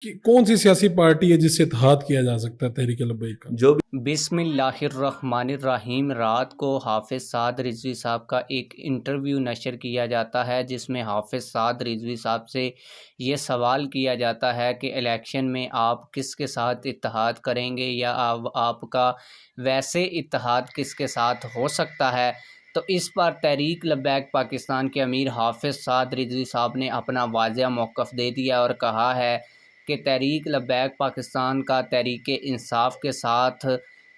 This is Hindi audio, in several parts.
कि कौन सी सियासी पार्टी है जिससे इत्तेहाद किया जा सकता है तहरीक लब्बैक का? जो बिस्मिल्लाहिर्रहमानिर्रहीम। रात को हाफिज़ साद रिजवी साहब का एक इंटरव्यू नशर किया जाता है जिसमें हाफिज़ साद रिजवी साहब से ये सवाल किया जाता है कि इलेक्शन में आप किसके साथ इत्तेहाद करेंगे या आपका वैसे इत्तेहाद किसके साथ हो सकता है। तो इस पर तहरीक लब्बैक पाकिस्तान के अमीर हाफिज़ साद रिजवी साहब ने अपना वाज़ेह मौक़िफ़ दे दिया और कहा है कि तहरीक लब्बैक पाकिस्तान का तहरीक इंसाफ के साथ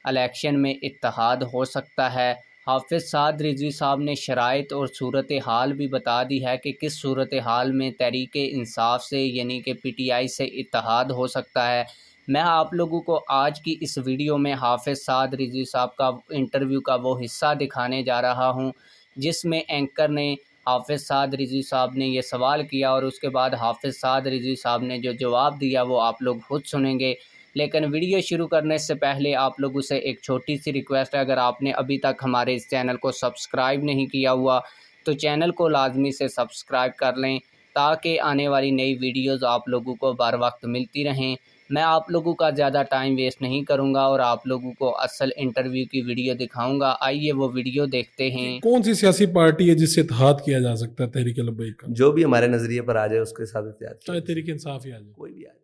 इलेक्शन में इत्तेहाद हो सकता है। हाफिज़ साद रिजवी साहब ने शराइत और सूरत हाल भी बता दी है कि किस सूरत हाल में तहरीक इंसाफ से यानी कि PTI से इत्तेहाद हो सकता है। मैं आप लोगों को आज की इस वीडियो में हाफिज़ साद रिजवी साहब का इंटरव्यू का वो हिस्सा दिखाने जा रहा हूँ जिसमें एंकर ने हाफिज़ साद रिजवी साहब ने ये सवाल किया और उसके बाद हाफिज़ साद रिजवी साहब ने जो जवाब दिया वो आप लोग खुद सुनेंगे। लेकिन वीडियो शुरू करने से पहले आप लोगों से एक छोटी सी रिक्वेस्ट है, अगर आपने अभी तक हमारे इस चैनल को सब्सक्राइब नहीं किया हुआ तो चैनल को लाजमी से सब्सक्राइब कर लें ताकि आने वाली नई वीडियोज़ आप लोगों को बर वक्त मिलती रहें। मैं आप लोगों का ज़्यादा टाइम वेस्ट नहीं करूंगा और आप लोगों को असल इंटरव्यू की वीडियो दिखाऊंगा। आइए वो वीडियो देखते कि हैं। कौन सी सियासी पार्टी है जिससे इत्तेहाद किया जा सकता है तहरीक लब्बैक का? जो भी हमारे नज़रिए पर आ जाए उसके साथ इत्तेहाद किया चाहे जा तहरीक सकता इंसाफ ही आ है। जाए। कोई भी आ जाए।